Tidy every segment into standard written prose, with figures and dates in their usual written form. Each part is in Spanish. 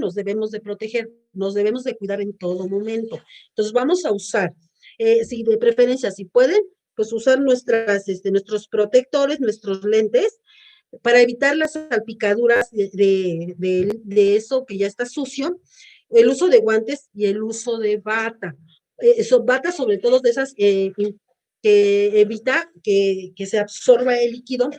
nos debemos de proteger, nos debemos de cuidar en todo momento. Entonces vamos a usar, si de preferencia, si pueden, pues usar nuestros protectores, nuestros lentes, para evitar las salpicaduras de eso que ya está sucio, el uso de guantes y el uso de bata. Bata sobre todo de esas que evita que se absorba el líquido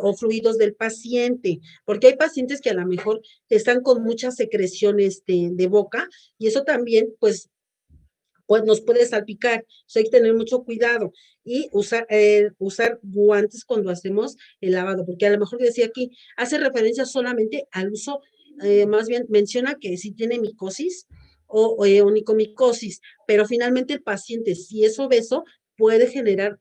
o fluidos del paciente, porque hay pacientes que a lo mejor están con muchas secreciones de boca y eso también, pues nos puede salpicar. Hay que tener mucho cuidado y usar guantes cuando hacemos el lavado, porque a lo mejor decía aquí, hace referencia solamente al uso, más bien menciona que si tiene micosis o onicomicosis, pero finalmente el paciente, si es obeso, puede generar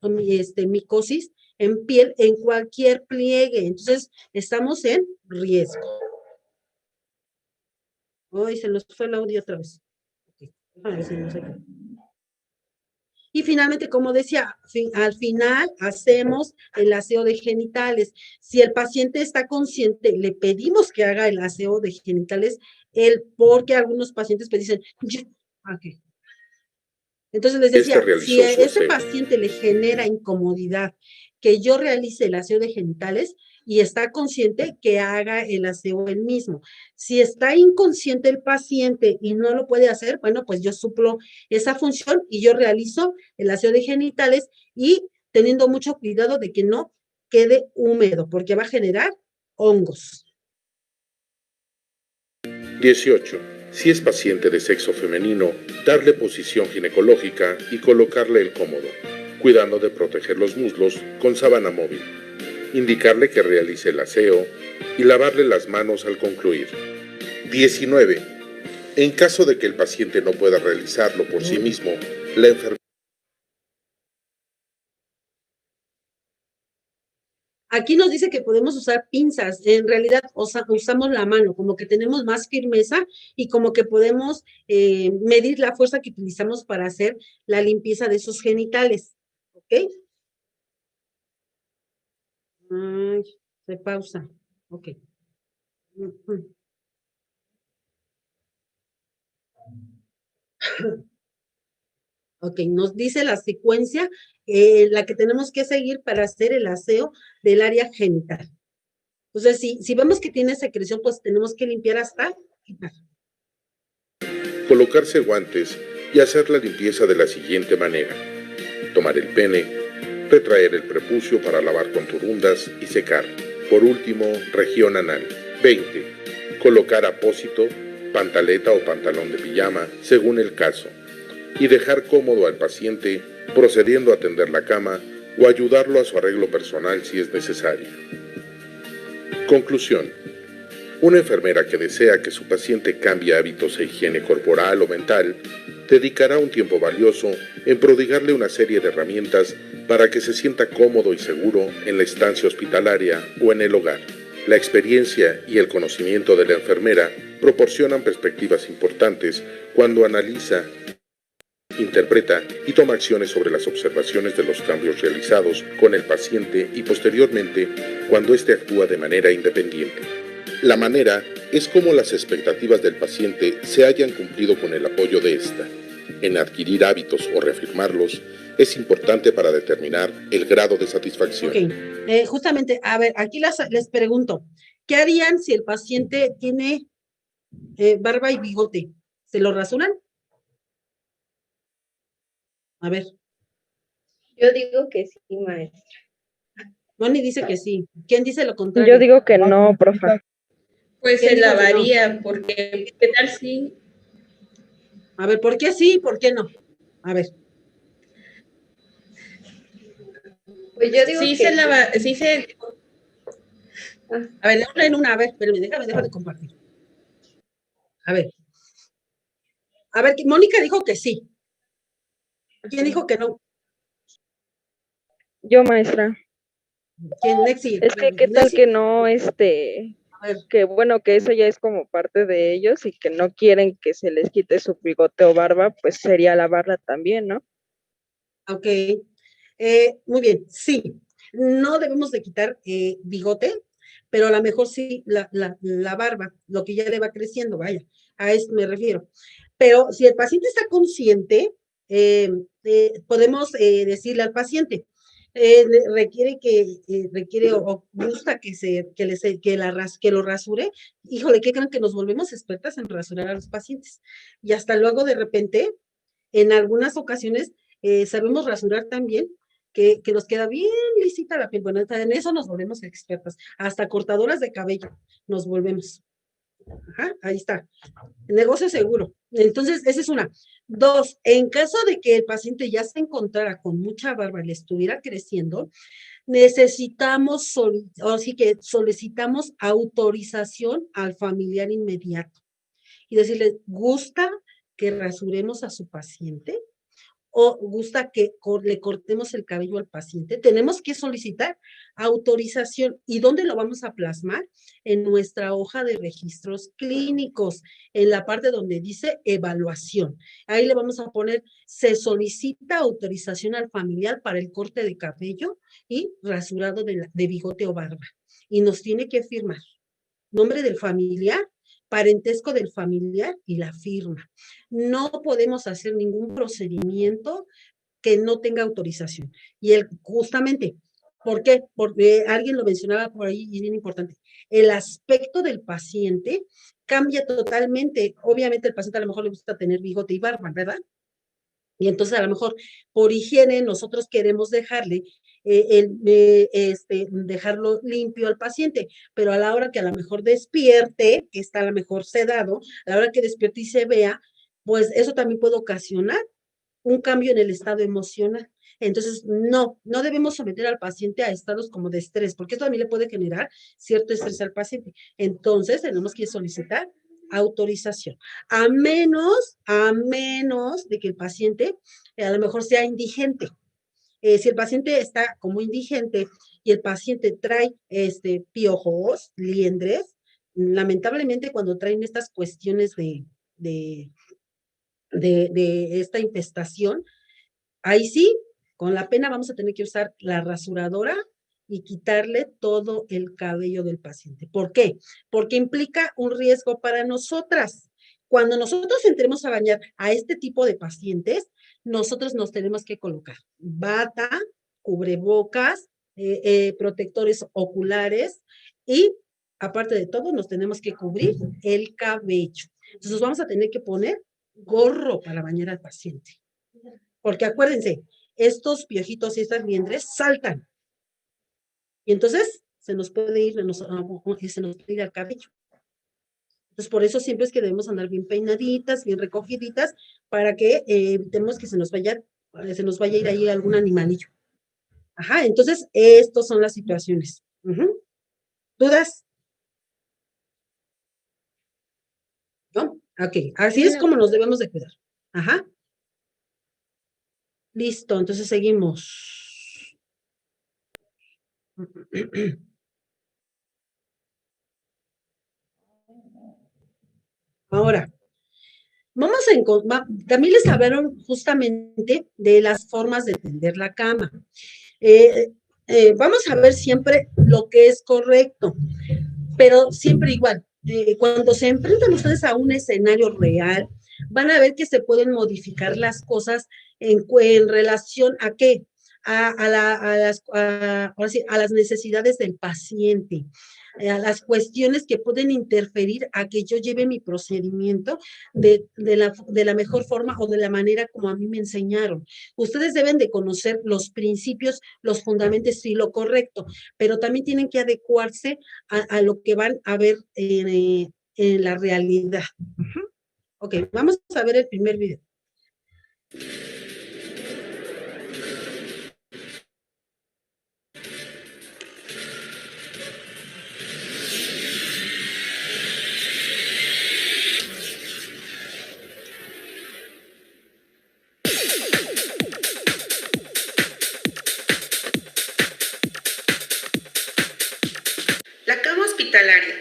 micosis en piel en cualquier pliegue. Entonces, estamos en riesgo. Hoy se nos fue el audio otra vez. Okay. A ver si no se queda. Y finalmente, como decía, al final hacemos el aseo de genitales. Si el paciente está consciente, le pedimos que haga el aseo de genitales, porque algunos pacientes pues dicen, okay. Entonces les decía, si a ese paciente le genera incomodidad que yo realice el aseo de genitales y está consciente, que haga el aseo él mismo. Si está inconsciente el paciente y no lo puede hacer, bueno, pues yo suplo esa función y yo realizo el aseo de genitales y teniendo mucho cuidado de que no quede húmedo, porque va a generar hongos. 18. Si es paciente de sexo femenino, darle posición ginecológica y colocarle el cómodo, cuidando de proteger los muslos con sábana móvil. Indicarle que realice el aseo y lavarle las manos al concluir. 19. En caso de que el paciente no pueda realizarlo por sí mismo, la enfermera... Aquí nos dice que podemos usar pinzas, en realidad usamos la mano, como que tenemos más firmeza y como que podemos medir la fuerza que utilizamos para hacer la limpieza de esos genitales, ¿ok? Ay, se pausa, ok. Ok, nos dice la secuencia, la que tenemos que seguir para hacer el aseo del área genital. Entonces, si vemos que tiene secreción, pues tenemos que limpiar hasta quitar. Colocarse guantes y hacer la limpieza de la siguiente manera. Tomar el pene, retraer el prepucio para lavar con turundas y secar. Por último, región anal. 20. Colocar apósito, pantaleta o pantalón de pijama, según el caso, y dejar cómodo al paciente, procediendo a tender la cama o ayudarlo a su arreglo personal si es necesario. Conclusión. Una enfermera que desea que su paciente cambie hábitos e higiene corporal o mental, dedicará un tiempo valioso en prodigarle una serie de herramientas para que se sienta cómodo y seguro en la estancia hospitalaria o en el hogar. La experiencia y el conocimiento de la enfermera proporcionan perspectivas importantes cuando analiza, interpreta y toma acciones sobre las observaciones de los cambios realizados con el paciente y posteriormente cuando éste actúa de manera independiente. La manera es como las expectativas del paciente se hayan cumplido con el apoyo de ésta. En adquirir hábitos o reafirmarlos es importante para determinar el grado de satisfacción. Ok, justamente, a ver, aquí les pregunto, ¿qué harían si el paciente tiene barba y bigote? ¿Se lo rasuran? A ver. Yo digo que sí, maestra. Moni dice que sí. ¿Quién dice lo contrario? Yo digo que no, profe. Pues se lavaría, porque ¿qué tal si? A ver, ¿por qué sí y por qué no? A ver. Pues yo digo sí que se lava, sí se... A ver, en una, a ver, espérame, déjame de compartir. A ver. A ver, Mónica dijo que sí. ¿Quién dijo que no? Yo, maestra. ¿Quién? Nexi. Es que qué tal que no, que bueno, que eso ya es como parte de ellos y que no quieren que se les quite su bigote o barba, pues sería lavarla también, ¿no? Ok. Muy bien, sí. No debemos de quitar bigote, pero a lo mejor sí la barba, lo que ya le va creciendo, vaya, a eso me refiero. Pero si el paciente está consciente, podemos decirle al paciente, requiere o gusta que lo rasure, híjole, ¿qué creen? Que nos volvemos expertas en rasurar a los pacientes. Y hasta luego, de repente, en algunas ocasiones, sabemos rasurar también que nos queda bien lisita la piel. Bueno, en eso nos volvemos expertas. Hasta cortadoras de cabello nos volvemos. Ajá, ahí está. Negocio seguro. Entonces, esa es una. Dos, en caso de que el paciente ya se encontrara con mucha barba y le estuviera creciendo, necesitamos, así que solicitamos autorización al familiar inmediato y decirle, ¿gusta que rasuremos a su paciente? ¿O gusta que le cortemos el cabello al paciente? Tenemos que solicitar autorización. ¿Y dónde lo vamos a plasmar? En nuestra hoja de registros clínicos, en la parte donde dice evaluación. Ahí le vamos a poner, se solicita autorización al familiar para el corte de cabello y rasurado de bigote o barba. Y nos tiene que firmar nombre del familiar, parentesco del familiar y la firma. No podemos hacer ningún procedimiento que no tenga autorización. Y justamente, ¿por qué? Porque alguien lo mencionaba por ahí y es bien importante. El aspecto del paciente cambia totalmente. Obviamente el paciente a lo mejor le gusta tener bigote y barba, ¿verdad? Y entonces a lo mejor por higiene nosotros queremos dejarlo limpio al paciente, pero a la hora que a lo mejor despierte, que está a lo mejor sedado, a la hora que despierte y se vea, pues eso también puede ocasionar un cambio en el estado emocional. Entonces, no debemos someter al paciente a estados como de estrés, porque esto también le puede generar cierto estrés al paciente. Entonces, tenemos que solicitar autorización, a menos de que el paciente a lo mejor sea indigente. Si el paciente está como indigente y el paciente trae piojos, liendres, lamentablemente cuando traen estas cuestiones de esta infestación, ahí sí, con la pena vamos a tener que usar la rasuradora y quitarle todo el cabello del paciente. ¿Por qué? Porque implica un riesgo para nosotras. Cuando nosotros entremos a bañar a este tipo de pacientes, nosotros nos tenemos que colocar bata, cubrebocas, protectores oculares y, aparte de todo, nos tenemos que cubrir el cabello. Entonces vamos a tener que poner gorro para bañar al paciente. Porque acuérdense, estos piojitos y estas liendres saltan. Y entonces se nos puede ir al cabello. Entonces, por eso siempre es que debemos andar bien peinaditas, bien recogiditas, para que evitemos que se nos vaya a ir ahí algún animalillo. Ajá, entonces, estas son las situaciones. ¿Dudas? ¿No? Ok, así es como nos debemos de cuidar. Ajá. Listo, entonces seguimos. Ahora, también les hablaron justamente de las formas de tender la cama. Vamos a ver siempre lo que es correcto, pero siempre igual. Cuando se enfrentan ustedes a un escenario real, van a ver que se pueden modificar las cosas en relación a qué, a las necesidades del paciente, a las cuestiones que pueden interferir a que yo lleve mi procedimiento de la mejor forma o de la manera como a mí me enseñaron. Ustedes deben de conocer los principios, los fundamentos y lo correcto, pero también tienen que adecuarse a lo que van a ver en la realidad. Ok, vamos a ver el primer video. La cama hospitalaria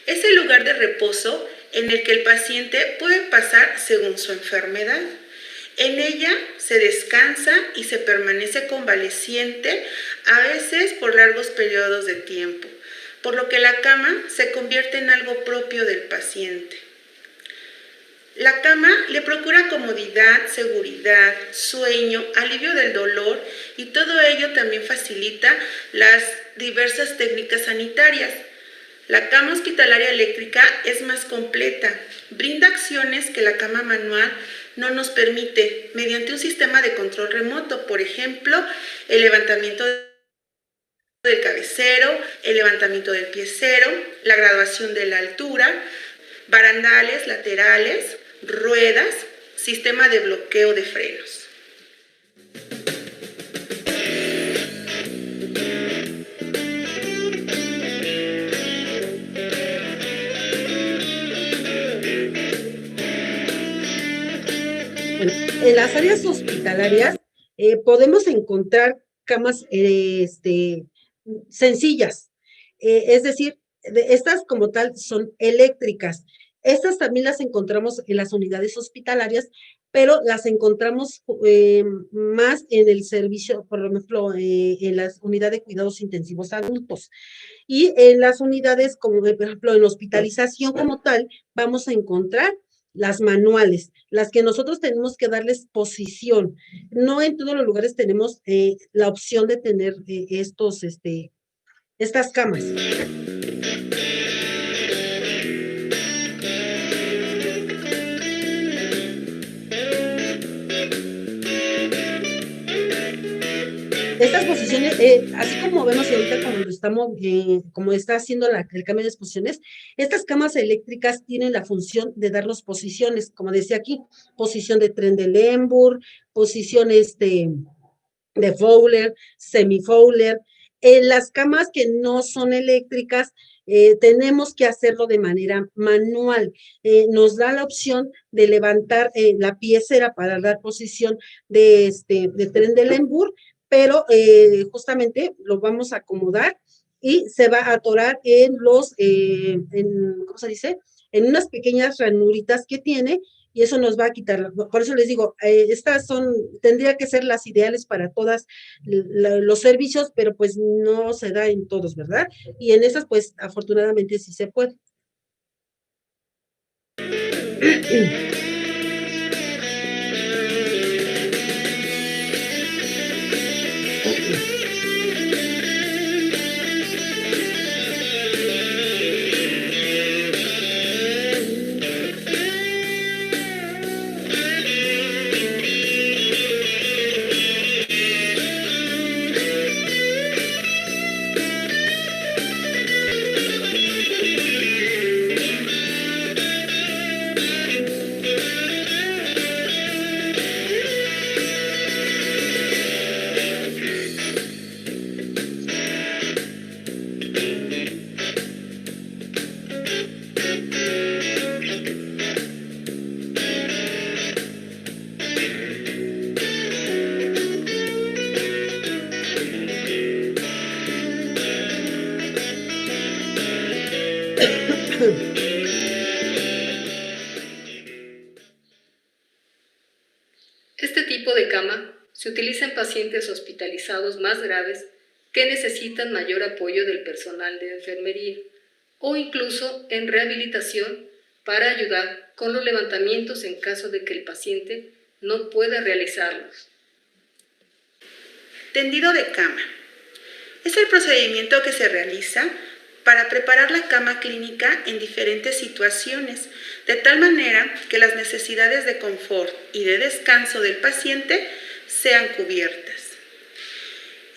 es el lugar de reposo en el que el paciente puede pasar según su enfermedad. En ella se descansa y se permanece convaleciente, a veces por largos periodos de tiempo. por lo que la cama se convierte en algo propio del paciente. La cama le procura comodidad, seguridad, sueño, alivio del dolor y todo ello también facilita las diversas técnicas sanitarias. La cama hospitalaria eléctrica es más completa, brinda acciones que la cama manual no nos permite mediante un sistema de control remoto, por ejemplo, el levantamiento del cabecero, el levantamiento del piecero, la graduación de la altura, barandales laterales, ruedas, sistema de bloqueo de frenos. En las áreas hospitalarias podemos encontrar camas sencillas, es decir, estas como tal son eléctricas. Estas también las encontramos en las unidades hospitalarias, pero las encontramos más en el servicio, por ejemplo, en las unidades de cuidados intensivos adultos. Y en las unidades, como por ejemplo en hospitalización como tal, vamos a encontrar las manuales, las que nosotros tenemos que darles posición. No en todos los lugares tenemos la opción de tener estas camas. Estas posiciones, así como vemos ahorita cuando estamos, como está haciendo el cambio de posiciones, estas camas eléctricas tienen la función de darnos posiciones, como decía aquí, posición de Trendelenburg, posición de Fowler, semi-Fowler. En las camas que no son eléctricas, tenemos que hacerlo de manera manual. Nos da la opción de levantar la piecera para dar posición de Trendelenburg, pero justamente lo vamos a acomodar y se va a atorar en ¿cómo se dice? En unas pequeñas ranuritas que tiene, y eso nos va a quitar. Por eso les digo, estas tendría que ser las ideales para todos los servicios, pero pues no se da en todos, ¿verdad? Y en esas, pues afortunadamente sí se puede. Este tipo de cama se utiliza en pacientes hospitalizados más graves que necesitan mayor apoyo del personal de enfermería o incluso en rehabilitación para ayudar con los levantamientos en caso de que el paciente no pueda realizarlos. Tendido de cama. Es el procedimiento que se realiza para preparar la cama clínica en diferentes situaciones, de tal manera que las necesidades de confort y de descanso del paciente sean cubiertas.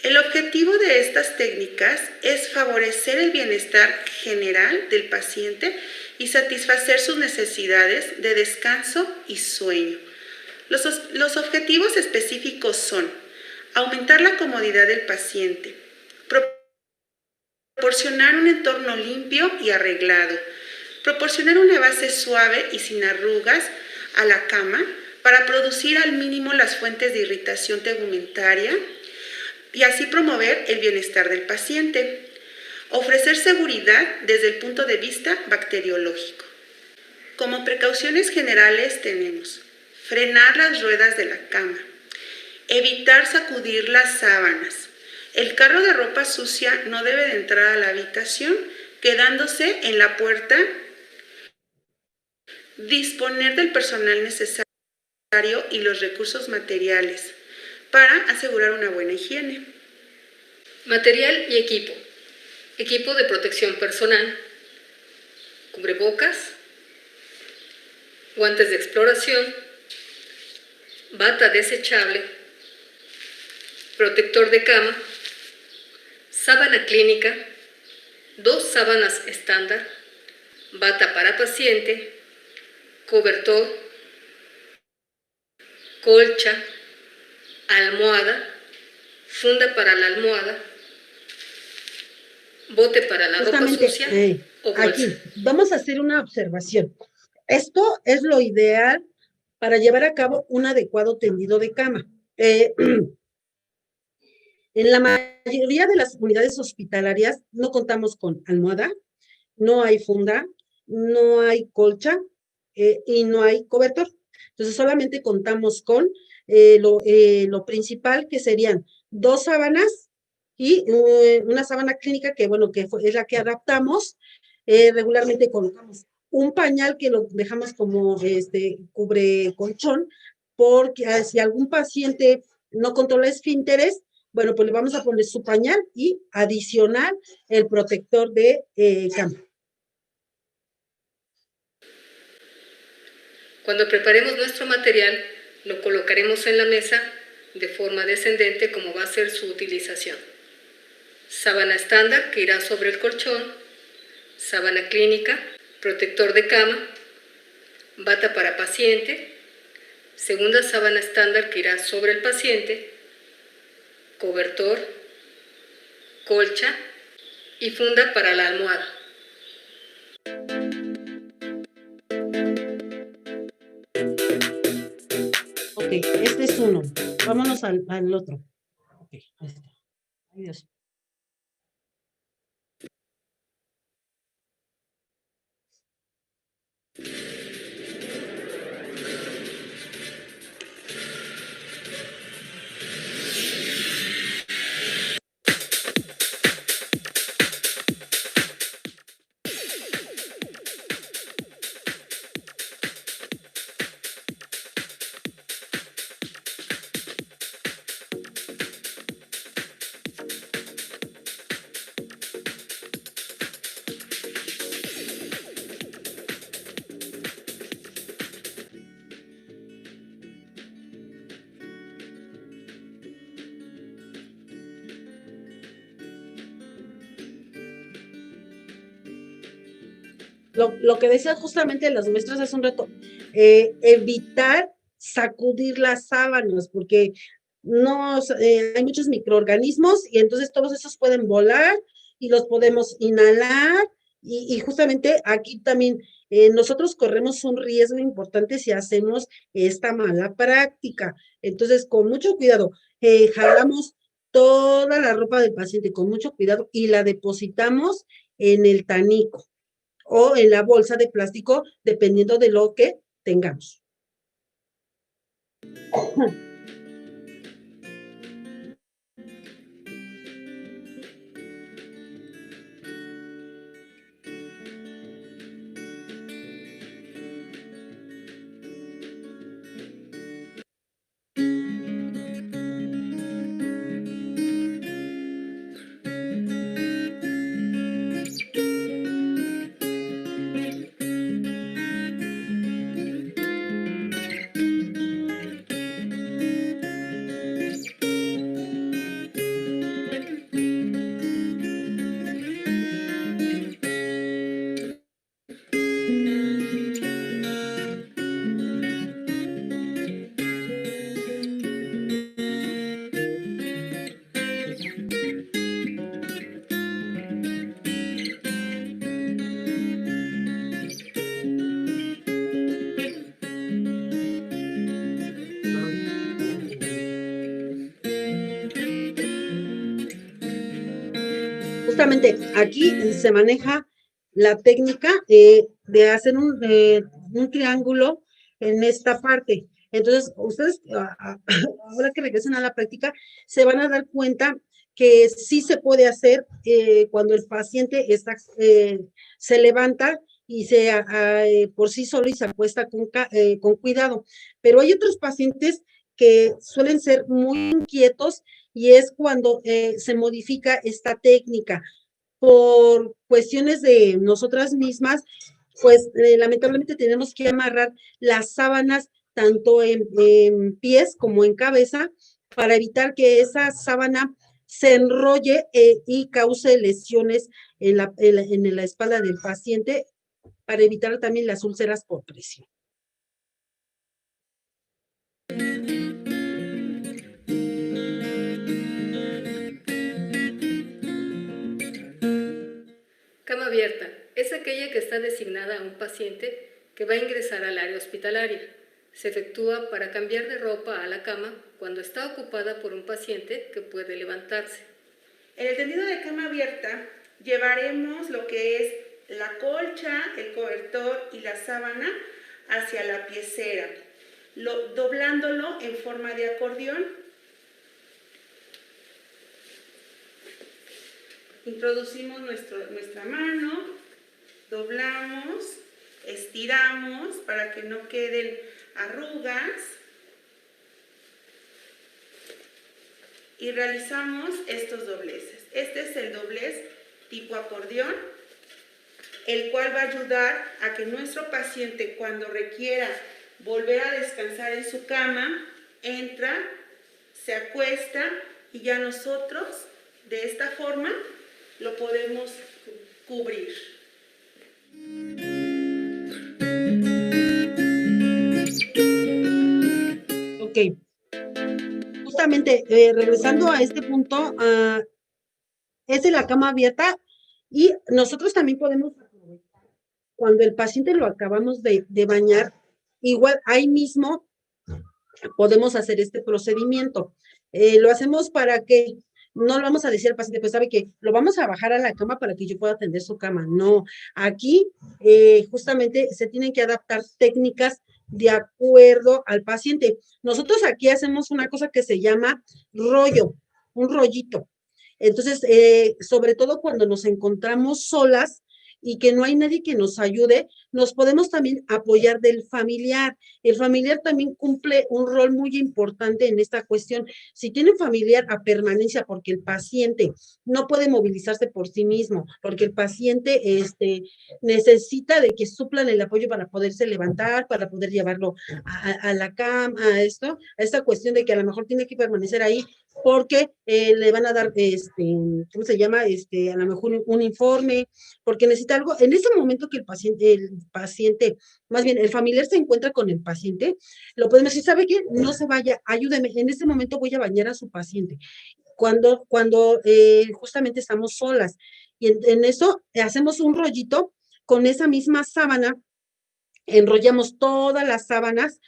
El objetivo de estas técnicas es favorecer el bienestar general del paciente y satisfacer sus necesidades de descanso y sueño. Los objetivos específicos son aumentar la comodidad del paciente, proporcionar un entorno limpio y arreglado, proporcionar una base suave y sin arrugas a la cama para producir al mínimo las fuentes de irritación tegumentaria y así promover el bienestar del paciente, ofrecer seguridad desde el punto de vista bacteriológico. Como precauciones generales tenemos frenar las ruedas de la cama, evitar sacudir las sábanas. El carro de ropa sucia no debe de entrar a la habitación quedándose en la puerta, disponer del personal necesario y los recursos materiales para asegurar una buena higiene. Material y equipo. Equipo de protección personal, cubrebocas, guantes de exploración, bata desechable, protector de cama, sábana clínica, 2 sábanas estándar, bata para paciente, cobertor, colcha, almohada, funda para la almohada, bote para la ropa sucia o bolsa. Aquí vamos a hacer una observación. Esto es lo ideal para llevar a cabo un adecuado tendido de cama. En la mayoría de las unidades hospitalarias no contamos con almohada, no hay funda, no hay colcha y no hay cobertor. Entonces solamente contamos con lo principal, que serían 2 sábanas y una sábana clínica que, bueno, es la que adaptamos. Regularmente colocamos un pañal que lo dejamos como cubre colchón, porque si algún paciente no controla esfínteres, bueno, pues le vamos a poner su pañal y adicional el protector de cama. Cuando preparemos nuestro material, lo colocaremos en la mesa de forma descendente como va a ser su utilización. Sábana estándar que irá sobre el colchón, sábana clínica, protector de cama, bata para paciente, segunda sábana estándar que irá sobre el paciente, cobertor, colcha y funda para la almohada. Ok, este es uno. Vámonos al otro. Ok, ahí está. Adiós. Lo que decían justamente las maestras hace un rato, evitar sacudir las sábanas, porque hay muchos microorganismos y entonces todos esos pueden volar y los podemos inhalar y justamente aquí también nosotros corremos un riesgo importante si hacemos esta mala práctica. Entonces, con mucho cuidado, jalamos toda la ropa del paciente con mucho cuidado y la depositamos en el tanico o en la bolsa de plástico, dependiendo de lo que tengamos. Justamente aquí se maneja la técnica de hacer un triángulo en esta parte. Entonces, ustedes, ahora que regresen a la práctica, se van a dar cuenta que sí se puede hacer cuando el paciente se levanta y por sí solo y se acuesta con cuidado. Pero hay otros pacientes que suelen ser muy inquietos y es cuando se modifica esta técnica por cuestiones de nosotras mismas, pues lamentablemente tenemos que amarrar las sábanas tanto en pies como en cabeza para evitar que esa sábana se enrolle y cause lesiones en la espalda del paciente para evitar también las úlceras por presión. Cama abierta es aquella que está designada a un paciente que va a ingresar al área hospitalaria. Se efectúa para cambiar de ropa a la cama cuando está ocupada por un paciente que puede levantarse. En el tendido de cama abierta llevaremos lo que es la colcha, el cobertor y la sábana hacia la piecera, doblándolo en forma de acordeón. Introducimos nuestra mano, doblamos, estiramos para que no queden arrugas y realizamos estos dobleces. Este es el doblez tipo acordeón, el cual va a ayudar a que nuestro paciente, cuando requiera volver a descansar en su cama, entra, se acuesta y ya nosotros de esta forma lo podemos cubrir. Ok. Justamente, regresando a este punto, es de la cama abierta y nosotros también podemos aprovechar cuando el paciente lo acabamos de bañar, igual ahí mismo podemos hacer este procedimiento. Lo hacemos para que no lo vamos a decir al paciente, pues sabe que lo vamos a bajar a la cama para que yo pueda atender su cama. No, aquí justamente se tienen que adaptar técnicas de acuerdo al paciente. Nosotros aquí hacemos una cosa que se llama rollo, un rollito. Entonces, sobre todo cuando nos encontramos solas y que no hay nadie que nos ayude, nos podemos también apoyar del familiar. El familiar también cumple un rol muy importante en esta cuestión. Si tienen familiar a permanencia porque el paciente no puede movilizarse por sí mismo, porque el paciente necesita de que suplan el apoyo para poderse levantar, para poder llevarlo a la cama, a esta cuestión de que a lo mejor tiene que permanecer ahí porque le van a dar, ¿cómo se llama? A lo mejor un informe, porque necesita algo. En ese momento que el paciente, más bien el familiar se encuentra con el paciente, lo podemos decir, ¿sabe qué? No se vaya, ayúdeme, en este momento voy a bañar a su paciente. Cuando justamente estamos solas. Y en eso hacemos un rollito con esa misma sábana, enrollamos todas las sábanas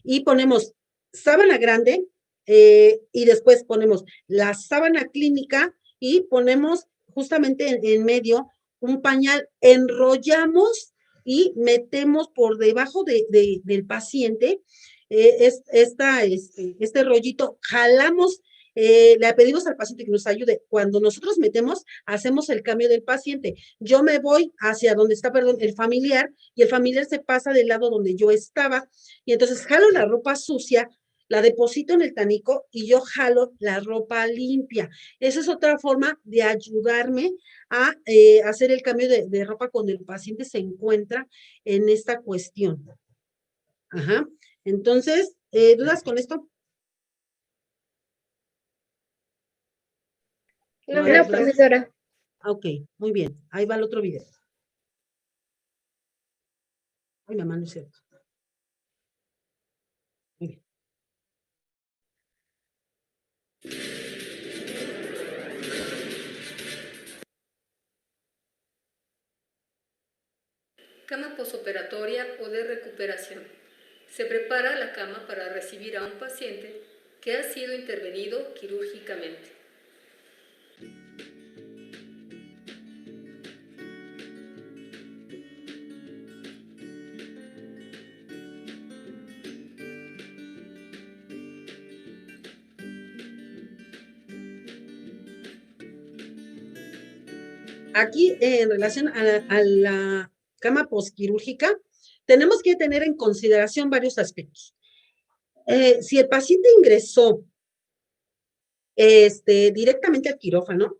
y ponemos sábana grande y después ponemos la sábana clínica y ponemos justamente en medio un pañal, enrollamos y metemos por debajo del paciente este rollito, jalamos, le pedimos al paciente que nos ayude. Cuando nosotros metemos, hacemos el cambio del paciente. Yo me voy hacia donde está, perdón, el familiar y el familiar se pasa del lado donde yo estaba y entonces jalo la ropa sucia, la deposito en el tanico y yo jalo la ropa limpia. Esa es otra forma de ayudarme a hacer el cambio de ropa cuando el paciente se encuentra en esta cuestión. Ajá. Entonces, ¿dudas con esto? No, profesora. Ok, muy bien. Ahí va el otro video. Ay, mamá, no es cierto. Muy bien. Cama posoperatoria o de recuperación. Se prepara la cama para recibir a un paciente que ha sido intervenido quirúrgicamente. Aquí, en relación a la cama posquirúrgica, tenemos que tener en consideración varios aspectos. Si el paciente ingresó directamente al quirófano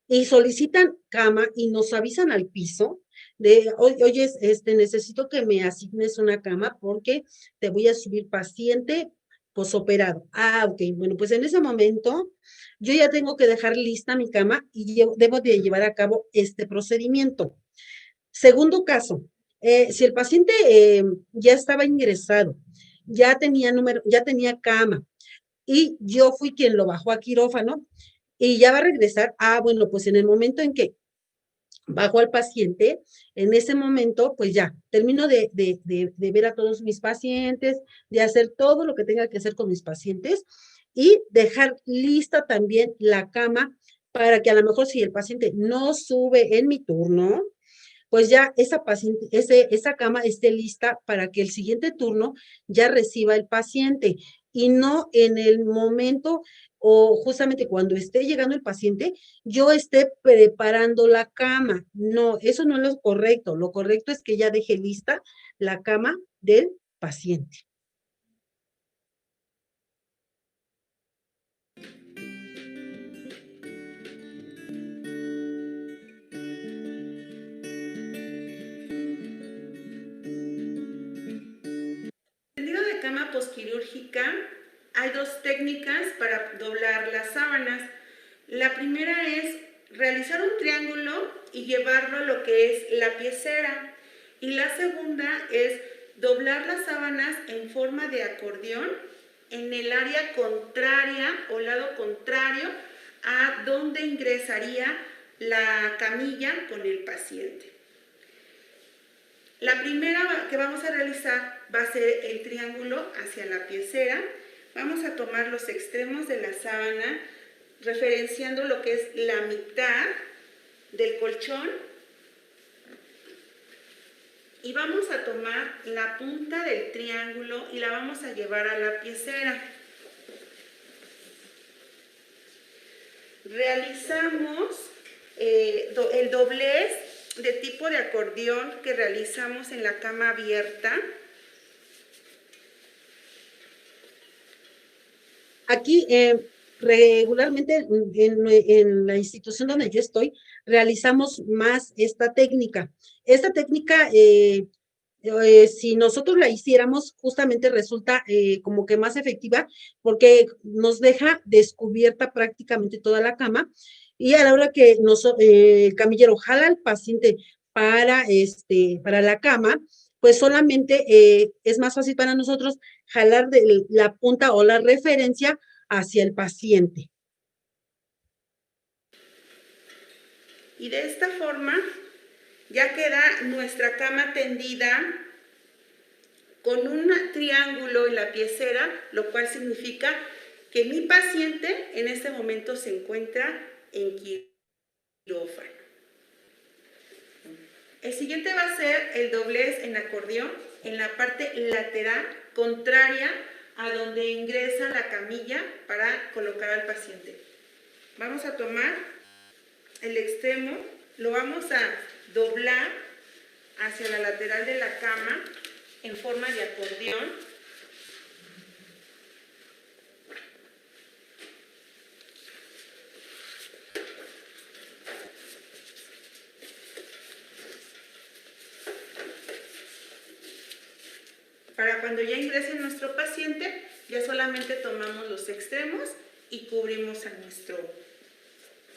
y solicitan cama y nos avisan al piso de, oye, necesito que me asignes una cama porque te voy a subir paciente posoperado. Ah, ok, bueno, pues en ese momento yo ya tengo que dejar lista mi cama y debo de llevar a cabo este procedimiento. Segundo caso, si el paciente ya estaba ingresado, ya tenía cama, y yo fui quien lo bajó a quirófano y ya va a regresar. Ah, bueno, pues en el momento en que bajo al paciente, en ese momento, pues ya, termino de ver a todos mis pacientes, de hacer todo lo que tenga que hacer con mis pacientes y dejar lista también la cama para que a lo mejor si el paciente no sube en mi turno, pues ya esa cama esté lista para que el siguiente turno ya reciba el paciente y no en el momento o justamente cuando esté llegando el paciente, yo esté preparando la cama. No, eso no es lo correcto. Lo correcto es que ya deje lista la cama del paciente. Tendido de cama posquirúrgica, hay dos técnicas para doblar las sábanas. La primera es realizar un triángulo y llevarlo a lo que es la piecera. Y la segunda es doblar las sábanas en forma de acordeón en el área contraria o lado contrario a donde ingresaría la camilla con el paciente. La primera que vamos a realizar va a ser el triángulo hacia la piecera. Vamos a tomar los extremos de la sábana, referenciando lo que es la mitad del colchón. Y vamos a tomar la punta del triángulo y la vamos a llevar a la piecera. Realizamos el doblez de tipo de acordeón que realizamos en la cama abierta. Aquí, regularmente en la institución donde yo estoy, realizamos más esta técnica. Esta técnica, si nosotros la hiciéramos, justamente resulta como que más efectiva porque nos deja descubierta prácticamente toda la cama y a la hora que el camillero jala al paciente para la cama, pues solamente es más fácil para nosotros jalar de la punta o la referencia hacia el paciente. Y de esta forma ya queda nuestra cama tendida con un triángulo en la piecera, lo cual significa que mi paciente en este momento se encuentra en quirófano. El siguiente va a ser el doblez en acordeón en la parte lateral contraria a donde ingresa la camilla para colocar al paciente. Vamos a tomar el extremo, lo vamos a doblar hacia la lateral de la cama en forma de acordeón. Para cuando ya ingrese nuestro paciente, ya solamente tomamos los extremos y cubrimos a nuestro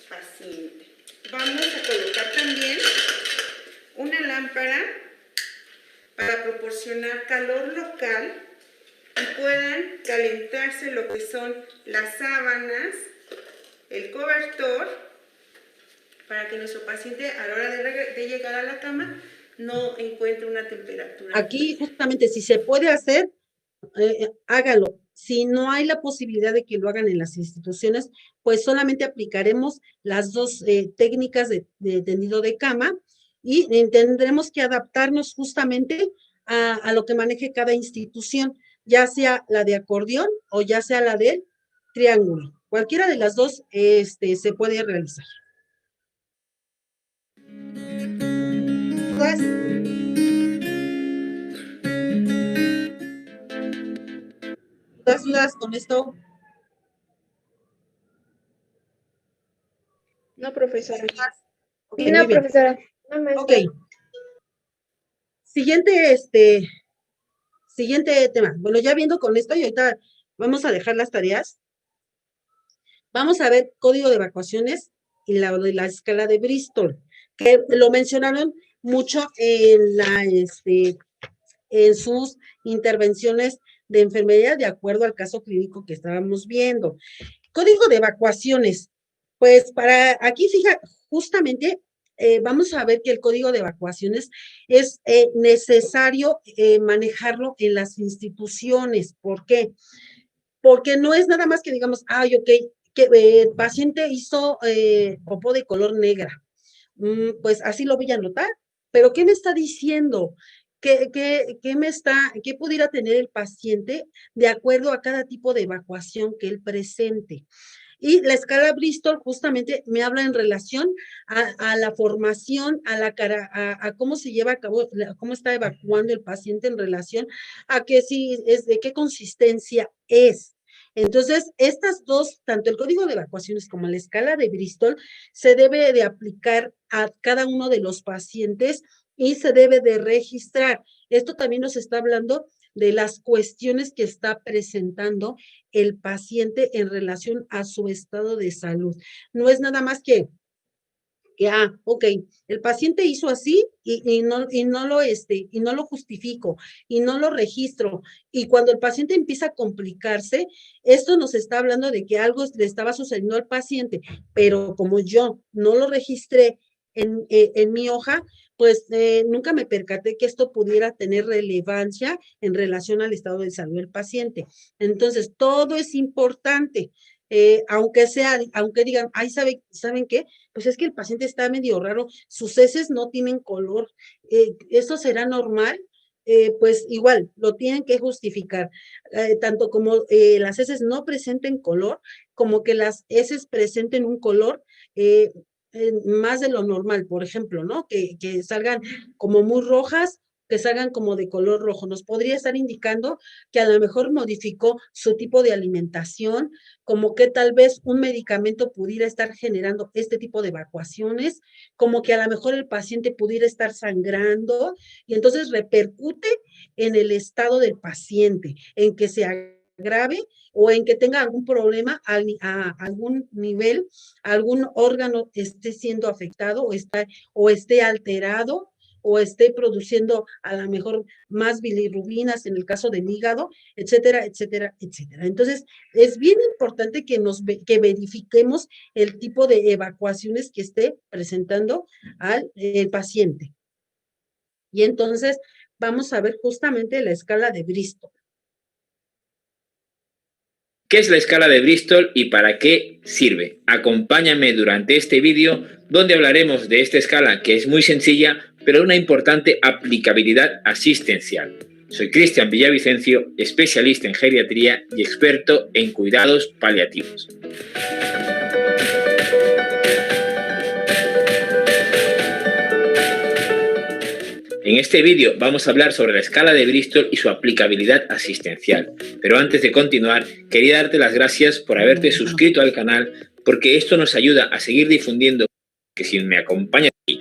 paciente. Vamos a colocar también una lámpara para proporcionar calor local y puedan calentarse lo que son las sábanas, el cobertor, para que nuestro paciente a la hora de llegar a la cama no encuentre una temperatura. Aquí justamente si se puede hacer, hágalo. Si no hay la posibilidad de que lo hagan en las instituciones, pues solamente aplicaremos las dos técnicas de tendido de cama y tendremos que adaptarnos justamente a lo que maneje cada institución, ya sea la de acordeón o ya sea la del triángulo. Cualquiera de las dos se puede realizar. ¿Dudas? ¿Dudas con esto? No, profesora. Okay, No, muy bien. profesora. No, maestra. Ok. Siguiente tema. Bueno, ya viendo con esto, y ahorita vamos a dejar las tareas. Vamos a ver código de evacuaciones y la escala de Bristol, que lo mencionaron mucho en sus intervenciones de enfermería de acuerdo al caso clínico que estábamos viendo. Código de evacuaciones. Pues para aquí, fija, justamente vamos a ver que el código de evacuaciones es necesario manejarlo en las instituciones. ¿Por qué? Porque no es nada más que digamos, ay, ok, que el paciente hizo popó de color negra. Pues así lo voy a anotar, pero ¿qué me está diciendo? ¿Qué pudiera tener el paciente de acuerdo a cada tipo de evacuación que él presente? Y la escala Bristol justamente me habla en relación a la formación, a cómo se lleva a cabo, cómo está evacuando el paciente en relación a que si es de qué consistencia es. Entonces, estas dos, tanto el código de evacuaciones como la escala de Bristol, se debe de aplicar a cada uno de los pacientes y se debe de registrar. Esto también nos está hablando de las cuestiones que está presentando el paciente en relación a su estado de salud. No es nada más que ok, el paciente hizo así y no lo justifico y no lo registro. Y cuando el paciente empieza a complicarse, esto nos está hablando de que algo le estaba sucediendo al paciente, pero como yo no lo registré en mi hoja, pues nunca me percaté que esto pudiera tener relevancia en relación al estado de salud del paciente. Entonces, todo es importante. Aunque digan, ay, ¿saben qué? Pues es que el paciente está medio raro, sus heces no tienen color, ¿eso será normal? Pues igual, lo tienen que justificar, tanto como las heces no presenten color, como que las heces presenten un color más de lo normal, por ejemplo, ¿no? Que salgan como muy rojas, que salgan como de color rojo. Nos podría estar indicando que a lo mejor modificó su tipo de alimentación, como que tal vez un medicamento pudiera estar generando este tipo de evacuaciones, como que a lo mejor el paciente pudiera estar sangrando y entonces repercute en el estado del paciente, en que se agrave o en que tenga algún problema a algún nivel, algún órgano esté siendo afectado o esté alterado o esté produciendo a lo mejor más bilirrubinas en el caso del hígado, etcétera, etcétera, etcétera. Entonces, es bien importante que verifiquemos el tipo de evacuaciones que esté presentando el paciente. Y entonces, vamos a ver justamente la escala de Bristol. ¿Qué es la escala de Bristol y para qué sirve? Acompáñame durante este vídeo donde hablaremos de esta escala que es muy sencilla, pero una importante aplicabilidad asistencial. Soy Cristian Villavicencio, especialista en geriatría y experto en cuidados paliativos. En este vídeo vamos a hablar sobre la escala de Bristol y su aplicabilidad asistencial. Pero antes de continuar, quería darte las gracias por haberte suscrito al canal, porque esto nos ayuda a seguir difundiendo que si me acompañas aquí.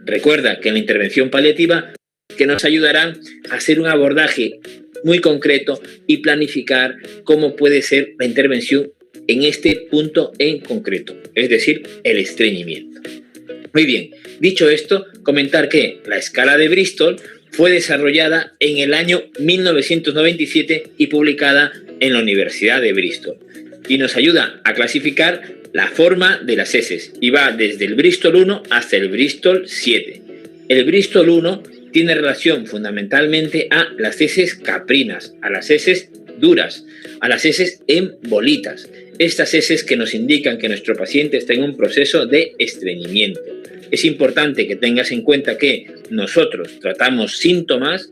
Recuerda que en la intervención paliativa que nos ayudarán a hacer un abordaje muy concreto y planificar cómo puede ser la intervención en este punto en concreto, es decir, el estreñimiento. Muy bien, dicho esto, comentar que la escala de Bristol fue desarrollada en el año 1997 y publicada en la Universidad de Bristol. Y nos ayuda a clasificar la forma de las heces y va desde el Bristol 1 hasta el Bristol 7. El Bristol 1 tiene relación fundamentalmente a las heces caprinas, a las heces duras, a las heces en bolitas. Estas heces que nos indican que nuestro paciente está en un proceso de estreñimiento. Es importante que tengas en cuenta que nosotros tratamos síntomas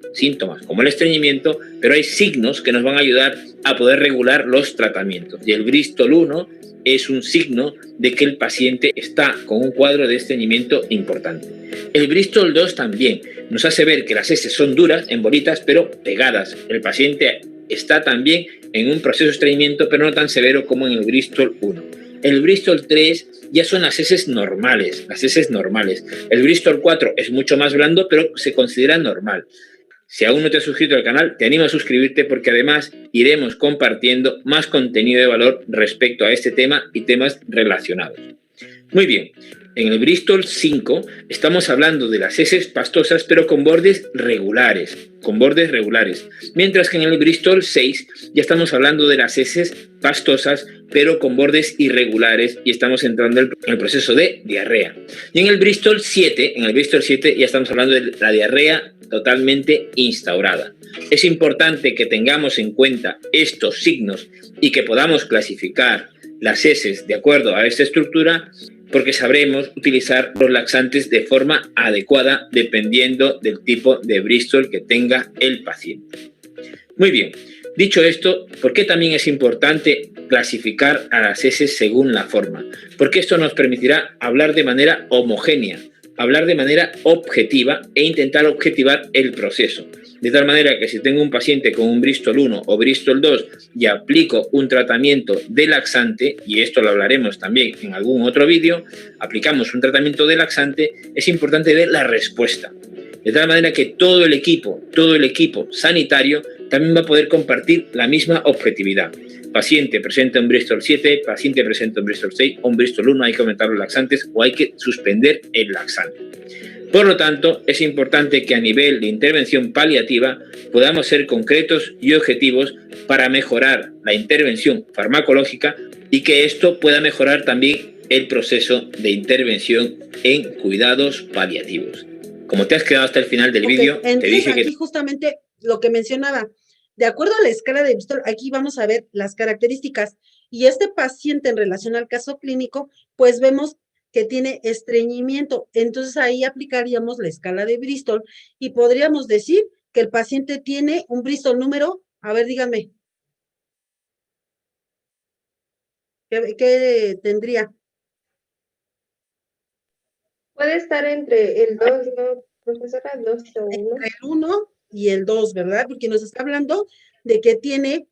como el estreñimiento, pero hay signos que nos van a ayudar a poder regular los tratamientos. Y el Bristol 1 es un signo de que el paciente está con un cuadro de estreñimiento importante. El Bristol 2 también nos hace ver que las heces son duras, en bolitas, pero pegadas. El paciente está también en un proceso de estreñimiento, pero no tan severo como en el Bristol 1. El Bristol 3 ya son las heces normales, El Bristol 4 es mucho más blando, pero se considera normal. Si aún no te has suscrito al canal, te animo a suscribirte porque además iremos compartiendo más contenido de valor respecto a este tema y temas relacionados. Muy bien, en el Bristol 5 estamos hablando de las heces pastosas pero con bordes regulares, mientras que en el Bristol 6 ya estamos hablando de las heces pastosas pero con bordes irregulares y estamos entrando en el proceso de diarrea. Y en el Bristol 7 ya estamos hablando de la diarrea totalmente instaurada. Es importante que tengamos en cuenta estos signos y que podamos clasificar las heces de acuerdo a esta estructura, porque sabremos utilizar los laxantes de forma adecuada dependiendo del tipo de Bristol que tenga el paciente. Muy bien, dicho esto, ¿por qué también es importante clasificar a las heces según la forma? Porque esto nos permitirá hablar de manera homogénea, hablar de manera objetiva e intentar objetivar el proceso. De tal manera que si tengo un paciente con un Bristol 1 o Bristol 2 y aplico un tratamiento de laxante, y esto lo hablaremos también en algún otro vídeo, aplicamos un tratamiento de laxante, es importante ver la respuesta. De tal manera que todo el equipo sanitario también va a poder compartir la misma objetividad. Paciente presenta un Bristol 7, paciente presenta un Bristol 6 o un Bristol 1, hay que aumentar los laxantes o hay que suspender el laxante. Por lo tanto, es importante que a nivel de intervención paliativa podamos ser concretos y objetivos para mejorar la intervención farmacológica y que esto pueda mejorar también el proceso de intervención en cuidados paliativos. Como te has quedado hasta el final del vídeo, te dije que... Aquí justamente lo que mencionaba, de acuerdo a la escala de Bristol, aquí vamos a ver las características y este paciente en relación al caso clínico, pues vemos que tiene estreñimiento. Entonces ahí aplicaríamos la escala de Bristol y podríamos decir que el paciente tiene un Bristol número, a ver, díganme. ¿Qué tendría? Puede estar entre el 2, ¿no, profesora? 2 o 1. Entre el 1 y el 2, ¿verdad? Porque nos está hablando de que tiene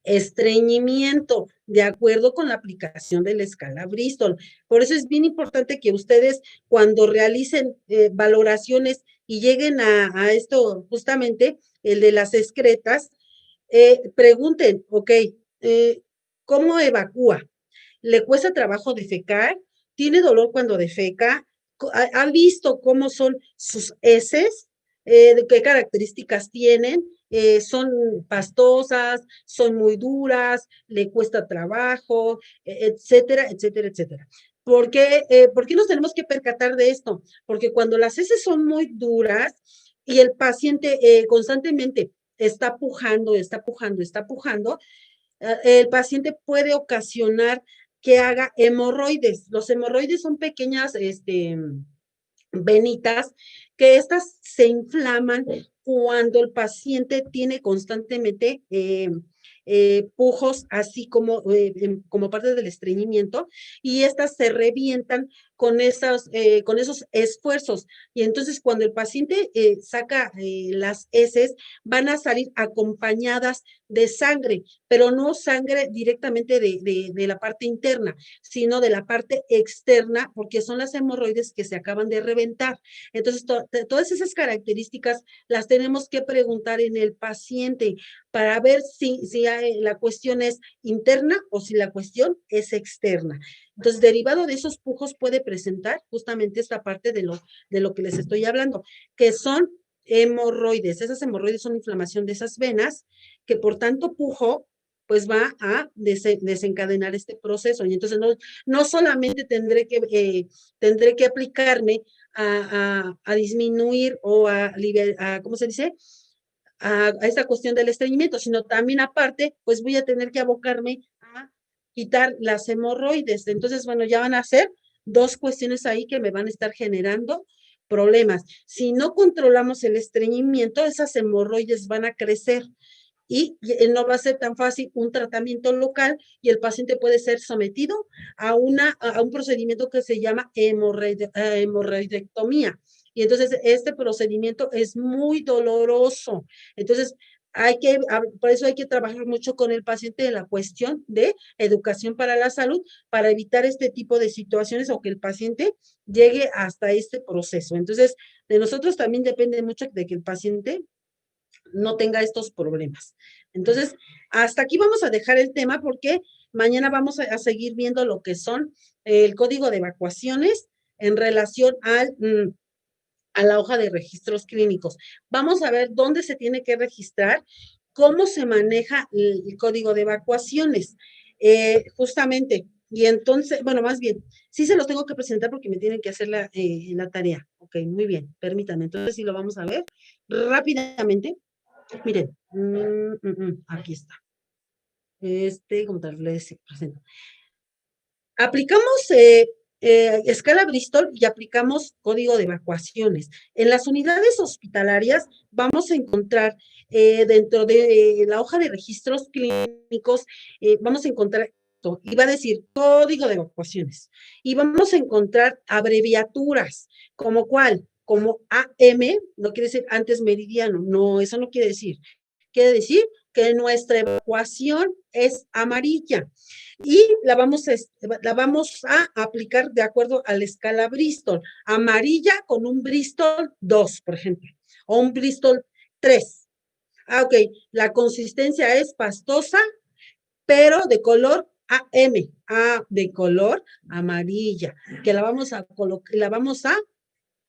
estreñimiento de acuerdo con la aplicación de la escala Bristol. Por eso es bien importante que ustedes cuando realicen valoraciones y lleguen a esto justamente, el de las excretas, pregunten, ok, ¿cómo evacúa? ¿Le cuesta trabajo defecar? ¿Tiene dolor cuando defeca? ¿Ha visto cómo son sus heces? ¿Qué características tienen? Son pastosas, son muy duras, le cuesta trabajo, etcétera, etcétera, etcétera. ¿Por qué nos tenemos que percatar de esto? Porque cuando las heces son muy duras y el paciente constantemente está pujando, el paciente puede ocasionar que haga hemorroides. Los hemorroides son pequeñas venitas que estas se inflaman cuando el paciente tiene constantemente pujos, así como parte del estreñimiento, y estas se revientan con esos esfuerzos. Y entonces cuando el paciente saca las heces, van a salir acompañadas de sangre, pero no sangre directamente de la parte interna, sino de la parte externa, porque son las hemorroides que se acaban de reventar. Entonces, todas esas características las tenemos que preguntar en el paciente para ver si la cuestión es interna o si la cuestión es externa. Entonces, derivado de esos pujos puede presentar justamente esta parte de lo que les estoy hablando, que son hemorroides. Esas hemorroides son inflamación de esas venas, que por tanto pujo, pues va a desencadenar este proceso. Y entonces no solamente tendré que aplicarme a disminuir o ¿cómo se dice? A esta cuestión del estreñimiento, sino también aparte, pues voy a tener que abocarme a quitar las hemorroides. Entonces, bueno, ya van a ser dos cuestiones ahí que me van a estar generando problemas. Si no controlamos el estreñimiento, esas hemorroides van a crecer y no va a ser tan fácil un tratamiento local y el paciente puede ser sometido a un procedimiento que se llama hemorroidectomía. Y entonces este procedimiento es muy doloroso. Entonces, por eso hay que trabajar mucho con el paciente en la cuestión de educación para la salud, para evitar este tipo de situaciones o que el paciente llegue hasta este proceso. Entonces, de nosotros también depende mucho de que el paciente no tenga estos problemas. Entonces, hasta aquí vamos a dejar el tema porque mañana vamos a seguir viendo lo que son el código de evacuaciones en relación a la hoja de registros clínicos. Vamos a ver dónde se tiene que registrar, cómo se maneja el código de evacuaciones, justamente. Y entonces, bueno, más bien, sí se los tengo que presentar porque me tienen que hacer la tarea. Ok, muy bien, permítanme. Entonces, sí lo vamos a ver rápidamente. Miren, aquí está. Como tal les presento. Aplicamos escala Bristol y aplicamos código de evacuaciones. En las unidades hospitalarias vamos a encontrar dentro de la hoja de registros clínicos, vamos a encontrar, iba a decir código de evacuaciones, y vamos a encontrar abreviaturas, como cuál, como AM, no quiere decir antes meridiano, no, eso no quiere decir. Quiere decir que nuestra evacuación es amarilla y la vamos a aplicar de acuerdo a la escala Bristol. Amarilla con un Bristol 2, por ejemplo, o un Bristol 3. Ok, la consistencia es pastosa, pero de color AM, de color amarilla, que la vamos a colocar, la vamos a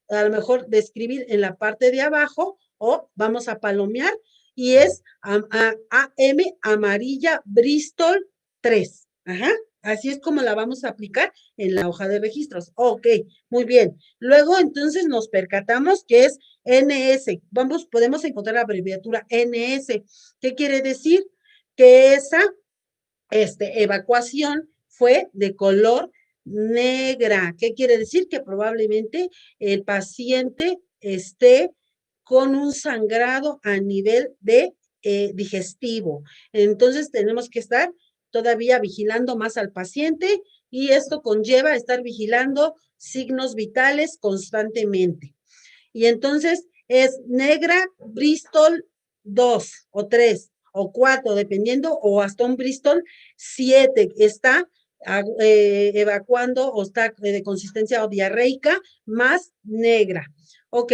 lo mejor describir en la parte de abajo o vamos a palomear y es AM amarilla Bristol 3. Ajá. Así es como la vamos a aplicar en la hoja de registros. Ok, muy bien. Luego, entonces, nos percatamos que es NS. Podemos encontrar la abreviatura NS. ¿Qué quiere decir? Que esa evacuación fue de color negra. ¿Qué quiere decir? Que probablemente el paciente esté con un sangrado a nivel de digestivo. Entonces tenemos que estar todavía vigilando más al paciente y esto conlleva estar vigilando signos vitales constantemente. Y entonces es negra Bristol 2 o 3 o 4, dependiendo, o hasta un Bristol 7, está evacuando o está de consistencia o diarreica más negra. Ok,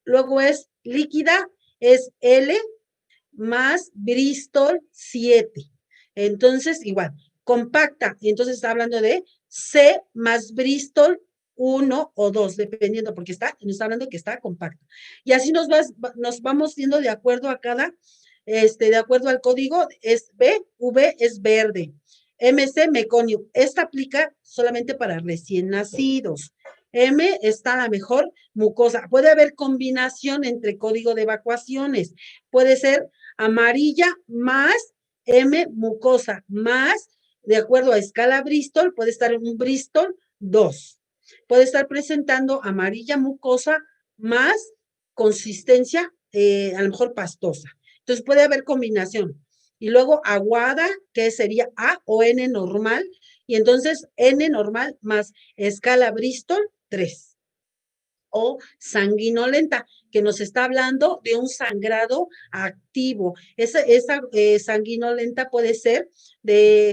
luego es líquida, es L más Bristol 7. Entonces, igual, compacta, entonces está hablando de C más Bristol 1 o 2, dependiendo, porque nos está hablando que está compacta. Y así nos vamos viendo de acuerdo a cada, de acuerdo al código, es B, V es verde, MC meconio. Esta aplica solamente para recién nacidos. M está la mejor mucosa. Puede haber combinación entre código de evacuaciones. Puede ser amarilla más M mucosa más, de acuerdo a escala Bristol, puede estar en un Bristol 2. Puede estar presentando amarilla mucosa más consistencia, a lo mejor pastosa. Entonces puede haber combinación. Y luego aguada, que sería A o N normal, y entonces N normal más escala Bristol 3. O sanguinolenta, que nos está hablando de un sangrado activo. Esa sanguinolenta puede ser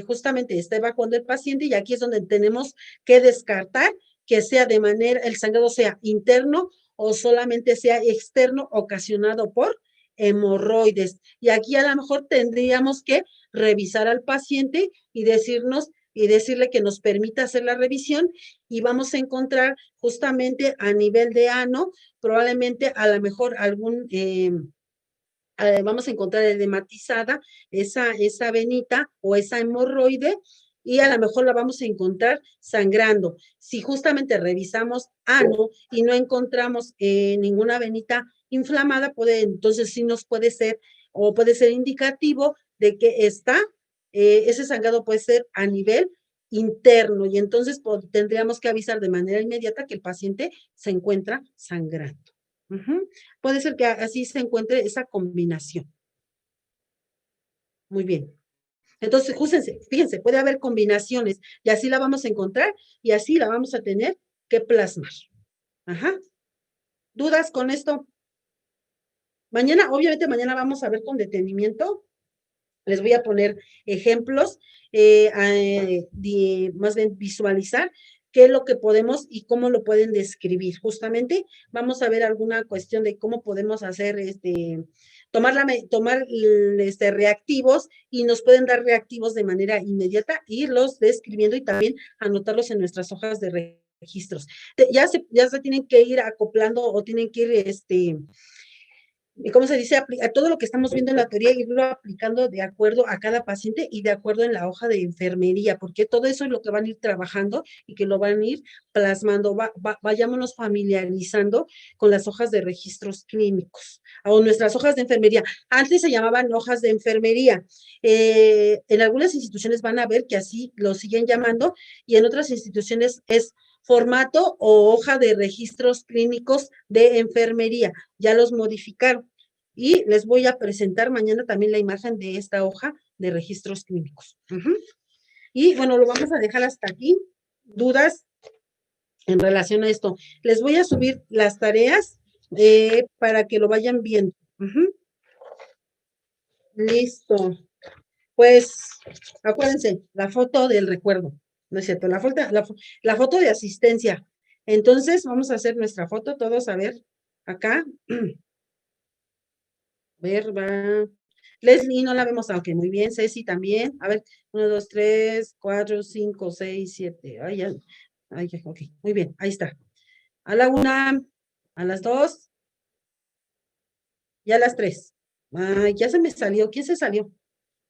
justamente está evacuando el paciente y aquí es donde tenemos que descartar que sea el sangrado sea interno o solamente sea externo ocasionado por hemorroides. Y aquí a lo mejor tendríamos que revisar al paciente y decirle que nos permita hacer la revisión y vamos a encontrar justamente a nivel de ano, probablemente a lo mejor vamos a encontrar edematizada esa venita o esa hemorroide y a lo mejor la vamos a encontrar sangrando. Si justamente revisamos ano y no encontramos ninguna venita inflamada, entonces sí nos puede ser o puede ser indicativo de que ese sangrado puede ser a nivel interno y entonces tendríamos que avisar de manera inmediata que el paciente se encuentra sangrando. Puede ser que así se encuentre esa combinación. Muy bien. Entonces, fíjense, puede haber combinaciones y así la vamos a encontrar y así la vamos a tener que plasmar. ¿Dudas con esto? Mañana, obviamente mañana vamos a ver con detenimiento. Les voy a poner ejemplos, más bien visualizar qué es lo que podemos y cómo lo pueden describir. Justamente vamos a ver alguna cuestión de cómo podemos hacer tomar reactivos y nos pueden dar reactivos de manera inmediata, irlos describiendo y también anotarlos en nuestras hojas de registros. Ya se tienen que ir acoplando o tienen que ir ¿cómo se dice? A todo lo que estamos viendo en la teoría, irlo aplicando de acuerdo a cada paciente y de acuerdo en la hoja de enfermería, porque todo eso es lo que van a ir trabajando y que lo van a ir plasmando. Vayámonos familiarizando con las hojas de registros clínicos o nuestras hojas de enfermería. Antes se llamaban hojas de enfermería. En algunas instituciones van a ver que así lo siguen llamando y en otras instituciones es formato o hoja de registros clínicos de enfermería. Ya los modificaron. Y les voy a presentar mañana también la imagen de esta hoja de registros clínicos. Y bueno, lo vamos a dejar hasta aquí. ¿Dudas en relación a esto? Les voy a subir las tareas para que lo vayan viendo. Listo. Pues, acuérdense, la foto del recuerdo. No es cierto, la foto de asistencia. Entonces, vamos a hacer nuestra foto, todos, a ver, acá. A ver, va. Leslie, no la vemos, ok, muy bien. Ceci también. A ver, 1, 2, 3, 4, 5, 6, 7. Ay, ya. Ay, ok, muy bien, ahí está. A la 1, a las 2 y a las 3. Ay, ya se me salió. ¿Quién se salió?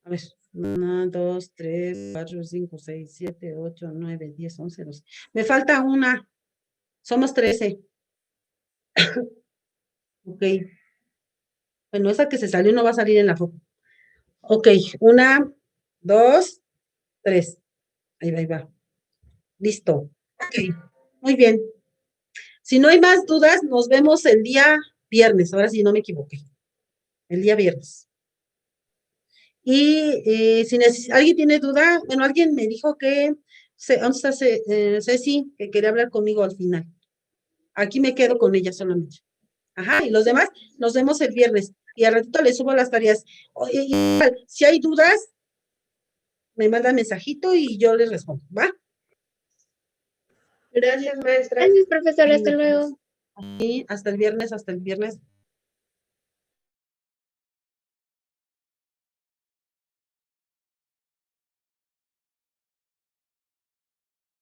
A ver. 1, 2, 3, 4, 5, 6, 7, 8, 9, 10, 11, 12. Me falta una. Somos 13. Ok. Bueno, esa que se salió no va a salir en la foto. Ok, 1, 2, 3. Ahí va, ahí va. Listo. Ok, muy bien. Si no hay más dudas, nos vemos el día viernes. Ahora sí, no me equivoqué. El día viernes. Y si alguien tiene duda, bueno, alguien me dijo que, ¿dónde está Ceci? Que quería hablar conmigo al final. Aquí me quedo con ella solamente. Ajá, y los demás nos vemos el viernes. Y al ratito les subo las tareas. Si hay dudas, me mandan mensajito y yo les respondo, ¿va? Gracias, maestra. Gracias, profesora. Hasta luego. Sí, hasta el viernes, hasta el viernes.